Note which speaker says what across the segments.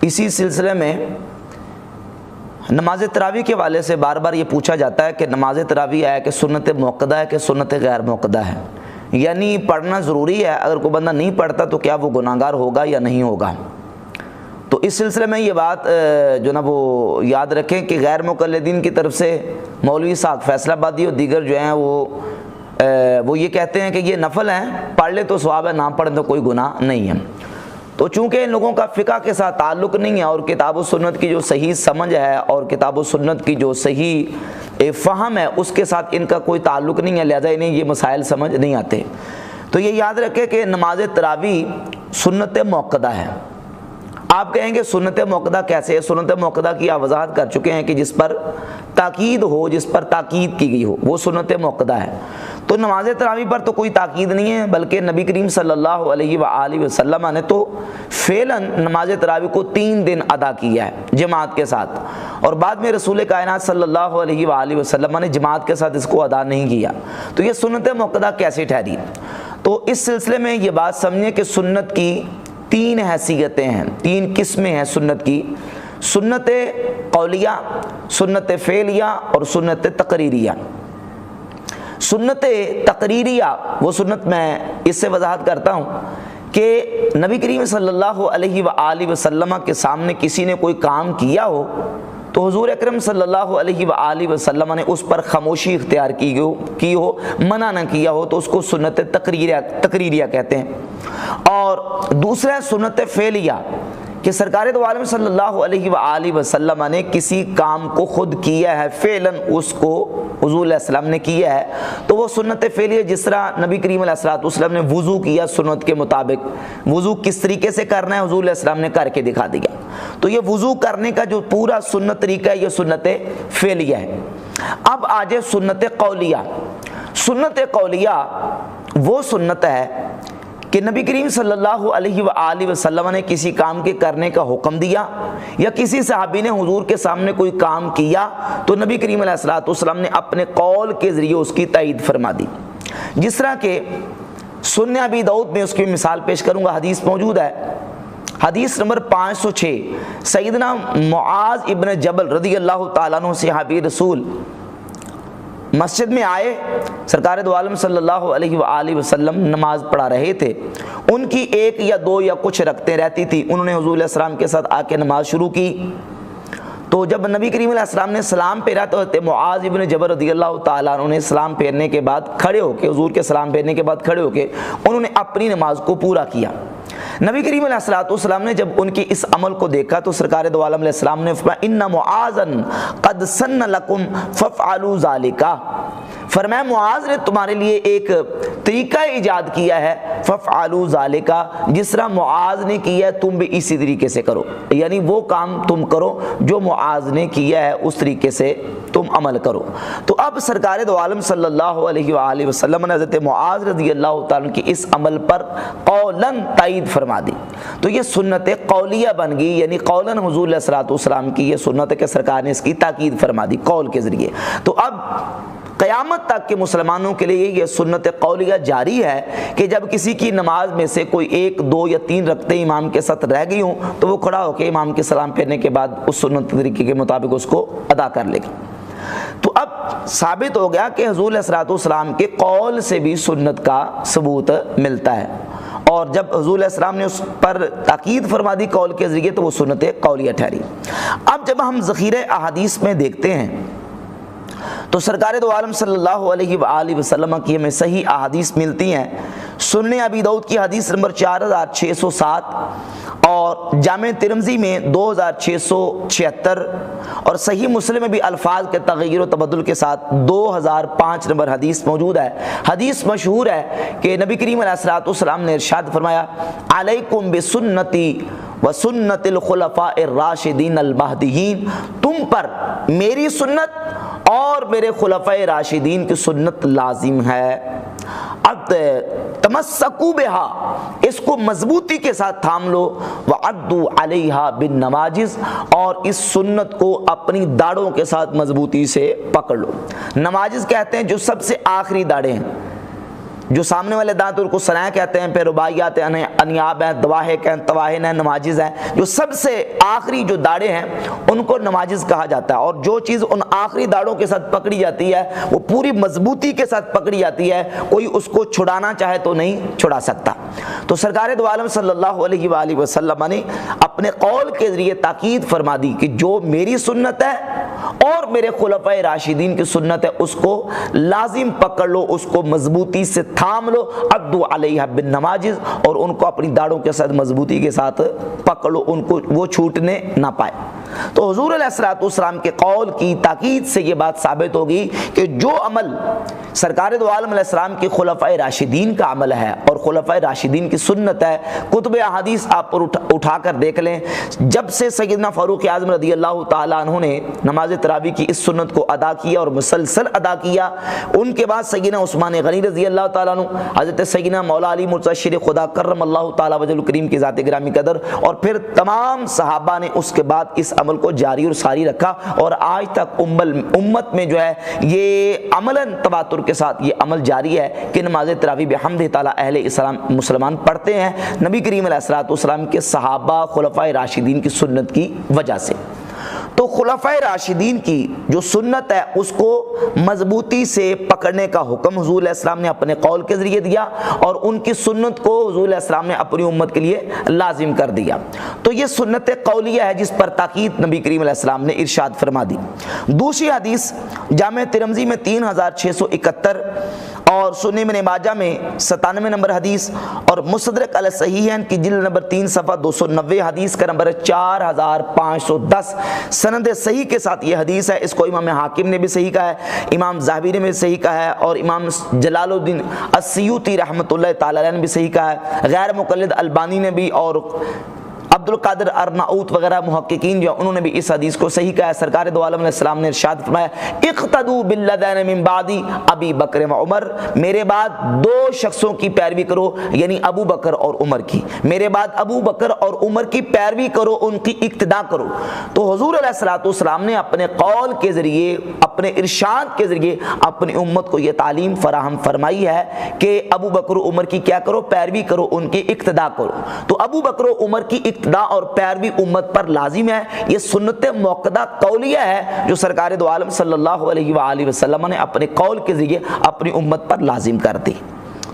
Speaker 1: اسی سلسلے میں نماز تراویح کے حوالے سے بار بار یہ پوچھا جاتا ہے کہ نماز تراویح ہے کہ سنت موقدہ ہے کہ سنت غیر موقدہ ہے، یعنی پڑھنا ضروری ہے، اگر کوئی بندہ نہیں پڑھتا تو کیا وہ گناہگار ہوگا یا نہیں ہوگا۔ تو اس سلسلے میں یہ بات جو نا وہ یاد رکھیں کہ غیر مقلدین کی طرف سے مولوی صاحب فیصل آبادی اور دیگر جو ہیں وہ یہ کہتے ہیں کہ یہ نفل ہیں، پڑھ لے تو ثواب ہے، نہ پڑھیں تو کوئی گناہ نہیں ہے۔ تو چونکہ ان لوگوں کا فقہ کے ساتھ تعلق نہیں ہے اور کتاب و سنت کی جو صحیح سمجھ ہے اور کتاب و سنت کی جو صحیح فہم ہے اس کے ساتھ ان کا کوئی تعلق نہیں ہے، لہذا انہیں یہ مسائل سمجھ نہیں آتے۔ تو یہ یاد رکھیں کہ نماز تراویح سنت موقدہ ہے۔ آپ کہیں گے سنت موقدہ کیسے ہے؟ سنت موقدہ کی آپ وضاحت کر چکے ہیں کہ جس پر تاکید ہو، جس پر تاکید کی گئی ہو، وہ سنت موقدہ ہے۔ تو نماز تراویح پر تو کوئی تاکید نہیں ہے، بلکہ نبی کریم صلی اللہ علیہ وآلہ وسلم نے تو فعلاً نماز تراویح کو 3 دن ادا کیا ہے جماعت کے ساتھ، اور بعد میں رسول کائنات صلی اللہ علیہ وآلہ وسلم نے جماعت کے ساتھ اس کو ادا نہیں کیا۔ تو یہ سنت موقدہ کیسے ٹھہری؟ تو اس سلسلے میں یہ بات سمجھیں کہ سنت کی 3 حیثیتیں ہیں، 3 قسمیں ہیں سنت کی: سنت قولیہ، سنت فعلیہ اور سنت تقریریہ۔ سنت تقریریہ وہ سنت میں اس سے وضاحت کرتا ہوں کہ نبی کریم صلی اللہ علیہ وآلہ وسلم کے سامنے کسی نے کوئی کام کیا ہو تو حضور اکرم صلی اللہ علیہ وآلہ وسلم نے اس پر خاموشی اختیار کی ہو، منع نہ کیا ہو، تو اس کو سنت تقریریہ کہتے ہیں۔ اور دوسرا سنت فعلیہ کہ سرکار دو عالم صلی اللہ علیہ وآلہ وسلم نے کسی کام کو خود کیا ہے، فعلاً اس کو حضور علیہ السلام نے کیا ہے، تو وہ سنت فعلیہ۔ جس طرح نبی کریم علیہ السلام نے وضو کیا سنت کے مطابق، وضو کس طریقے سے کرنا ہے حضور علیہ السلام نے کر کے دکھا دیا، تو یہ وضو کرنے کا جو پورا سنت طریقہ ہے یہ سنت فعلیہ ہے۔ اب آجے سنت قولیہ۔ سنت قولیہ وہ سنت ہے کہ نبی کریم صلی اللہ علیہ وآلہ وسلم نے کسی کام کے کرنے کا حکم دیا، یا کسی صحابی نے حضور کے سامنے کوئی کام کیا تو نبی کریم علیہ السلام نے اپنے قول کے ذریعے اس کی تائید فرما دی۔ جس طرح کہ سنن ابی داؤد میں اس کی مثال پیش کروں گا، حدیث موجود ہے، حدیث نمبر 506، سیدنا معاذ ابن جبل رضی اللہ تعالیٰ عنہ صحابی رسول مسجد میں آئے، سرکار دو عالم صلی اللہ علیہ وآلہ وسلم نماز پڑھا رہے تھے، ان کی 1 یا 2 یا کچھ رکعتیں رہتی تھی، انہوں نے حضور علیہ السلام کے ساتھ آ کے نماز شروع کی۔ تو جب نبی کریم علیہ السلام نے سلام پھیرا تو معاذ ابن جبل رضی اللہ تعالیٰ عنہ نے سلام پھیرنے کے بعد کھڑے ہو کے، حضور کے سلام پھیرنے کے بعد کھڑے ہو کے انہوں نے اپنی نماز کو پورا کیا۔ نبی کریم علیہ السلام نے جب ان کی اس عمل کو دیکھا تو سرکار دو عالم علیہ السلام نے فرمایا ان معاذا قد سن لکم فافعلوا ذالک، فرمایا معاذ نے تمہارے لیے ایک طریقہ ایجاد کیا ہے، فافعلوا ذالک، جس طرح معاذ نے کیا ہے تم بھی اسی طریقے سے کرو، یعنی وہ کام تم کرو جو معاذ نے کیا ہے اس طریقے سے تم عمل کرو۔ تو اب سرکار دو عالم صلی اللہ علیہ وآلہ وسلم نے حضرت معاذ رضی اللہ تعالیٰ کی اس عمل پر قولاً تائید فرما دی، تو یہ سنت قولیہ بن گئی، یعنی قولاً حضور علیہ السلام کی یہ سنت ہے کہ سرکار نے اس کی تاکید فرما دی قول کے ذریعے۔ تو اب قیامت تک کے مسلمانوں کے لیے یہ سنت قولیہ جاری ہے کہ جب کسی کی نماز میں سے کوئی 1، 2 یا 3 رکعتیں امام کے ساتھ رہ گئی ہوں تو وہ کھڑا ہو کے امام کے سلام پھیرنے کے بعد اس سنت طریقے کے مطابق اس کو ادا کر لے گا۔ تو اب ثابت ہو گیا کہ حضور علیہ السلام کے قول سے بھی سنت کا ثبوت ملتا ہے، اور جب حضور علیہ السلام نے اس پر تاکید فرما دی قول کے ذریعے تو وہ سنت قولیہ ٹھہری۔ اب جب ہم ذخیرہ احادیث میں دیکھتے ہیں تو سرکار دو عالم صلی اللہ علیہ وآلہ وسلم کی ہمیں صحیح احادیث ملتی ہیں۔ سنن ابی داؤد کی حدیث نمبر 4607 اور جامع ترمذی میں 2676 اور صحیح مسلم میں بھی الفاظ کے تغیر و تبدل کے ساتھ 2005 نمبر حدیث موجود ہے۔ حدیث مشہور ہے کہ نبی کریم علیہ السلام نے ارشاد فرمایا علیکم بسنتی وسنت الخلفاء الراشدین المہدیین، تم پر میری سنت اور میرے خلفائے راشدین کی سنت لازم ہے۔ اب تمسکوا بہا، اس کو مضبوطی کے ساتھ تھام لو، وعدوا علیہا بالنواجذ، اور اس سنت کو اپنی داڑھوں کے ساتھ مضبوطی سے پکڑ لو۔ نواجذ کہتے ہیں جو سب سے آخری داڑھیں ہیں، جو سامنے والے دانت ان کو سرائیں کہتے ہیں، پھر رباعیات ہیں، انیاب ہیں، دواحق ہیں، طواحن ہیں، نماجز ہیں۔ جو سب سے آخری جو داڑیں ہیں ان کو نماجز کہا جاتا ہے، اور جو چیز ان آخری داڑوں کے ساتھ پکڑی جاتی ہے وہ پوری مضبوطی کے ساتھ پکڑی جاتی ہے، کوئی اس کو چھڑانا چاہے تو نہیں چھڑا سکتا۔ تو سرکار دو عالم صلی اللہ علیہ وآلہ وسلم نے اپنے قول کے ذریعے تاکید فرما دی کہ جو میری سنت ہے اور میرے خلفائے راشدین کی سنت ہے اس کو لازم پکڑ لو، اس کو مضبوطی سے تھام لو، عدو علیہ بالنواجذ، اور ان کو اپنی داڑوں کے ساتھ مضبوطی کے ساتھ پکڑ لو، ان کو وہ چھوٹنے نہ پائے۔ تو حضور علیہ الصلوۃ والسلام کے قول کی تاکید سے یہ بات ثابت ہوگی کہ جو عمل سرکار دو عالم علیہ السلام کی خلفائے راشدین کا عمل ہے اور خلفائے راشدین کی سنت ہے، کتب احادیث آپ پر اٹھا کر دیکھ لیں، جب سے سیدنا فاروق اعظم رضی اللہ تعالیٰ عنہ نے نماز تراویح کی اس سنت کو ادا کیا اور مسلسل ادا کیا، ان کے بعد سیدنا عثمان غنی رضی اللہ تعالیٰ عنہ، حضرت سیدنا مولا علی مرتضی شیر خدا کرم اللہ تعالیٰ وجہ الکریم کی ذات گرامی قدر، اور پھر تمام صحابہ نے اس کے بعد اس عمل کو جاری اور ساری رکھا، اور آج تک امت میں جو ہے یہ عملاً تواتر کے ساتھ یہ عمل جاری ہے کہ نماز تراویح بحمد تعالیٰ اہل اسلام مسلمان پڑھتے ہیں نبی کریم علیہ الصلوۃ والسلام کے صحابہ خلفائے راشدین کی سنت کی وجہ سے۔ تو خلفائے راشدین کی جو سنت ہے اس کو مضبوطی سے پکڑنے کا حکم حضور علیہ السلام نے اپنے قول کے ذریعے دیا، اور ان کی سنت کو حضور علیہ السلام نے اپنی امت کے لیے لازم کر دیا۔ تو یہ سنت قولیہ ہے جس پر تاکید نبی کریم علیہ السلام نے ارشاد فرما دی۔ دوسری حدیث جامع ترمذی میں 3671 اور سنن ابن ماجہ میں 97 نمبر حدیث، اور مستدرک علی الصحیحین کی جلد نمبر 3 صفحہ 290 حدیث کا نمبر 4510 سند صحیح کے ساتھ یہ حدیث ہے۔ اس کو امام حاکم نے بھی صحیح کہا ہے، امام ذہبی نے بھی صحیح کہا ہے، اور امام جلال الدین السیوطی رحمۃ اللہ تعالی علیہ نے بھی صحیح کہا ہے، غیر مقلد البانی نے بھی، اور عبد القادر ارناؤت وغیرہ محققین جو انہوں نے بھی اس حدیث کو صحیح کہا ہے۔ سرکار دو عالم علیہ السلام نے ارشاد فرمایا، اقتدوا باللذین من بعدی ابی بکر و عمر، میرے بعد دو شخصوں کی پیروی کرو، یعنی ابو بکر اور عمر کی، میرے بعد ابو بکر اور عمر کی پیروی کرو، ان کی اقتداء کرو۔ تو حضور علیہ الصلوۃ والسلام نے اپنے قول کے ذریعے، اپنے ارشاد کے ذریعے اپنی امت کو یہ تعلیم فراہم فرمائی ہے کہ ابو بکر و عمر کی کیا کرو؟ پیروی کرو، ان کی اقتداء کرو۔ تو ابو بکر و عمر کی اقتداء اور پیروی امت پر لازم ہے، یہ سنت موقدہ قولیہ ہے جو سرکار دو عالم صلی اللہ علیہ وآلہ وسلم نے اپنے قول کے ذریعے اپنی امت پر لازم کر دی۔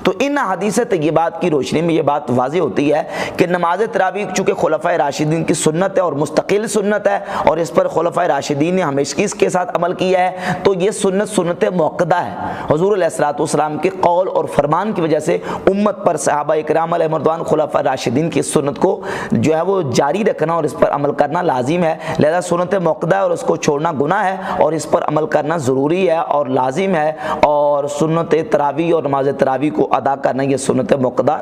Speaker 1: تو ان حدیث طیبات کی روشنی میں یہ بات واضح ہوتی ہے کہ نماز تراویح چونکہ خلفائے راشدین کی سنت ہے اور مستقل سنت ہے، اور اس پر خلفائے راشدین نے ہمیشہ اس کے ساتھ عمل کیا ہے، تو یہ سنت موقدہ ہے۔ حضور علیہ الصلوۃ والسلام کے قول اور فرمان کی وجہ سے امت پر صحابہ اکرام علیہ رضوان خلفائے راشدین کی سنت کو جو ہے وہ جاری رکھنا اور اس پر عمل کرنا لازم ہے، لہذا سنت موقدہ ہے اور اس کو چھوڑنا گناہ ہے، اور اس پر عمل کرنا ضروری ہے اور لازم ہے، اور سنت تراویح اور نماز تراویح کو ادا کرنا یہ سنت موقدہ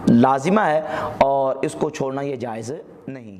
Speaker 1: لازمہ ہے، اور اس کو چھوڑنا یہ جائز نہیں۔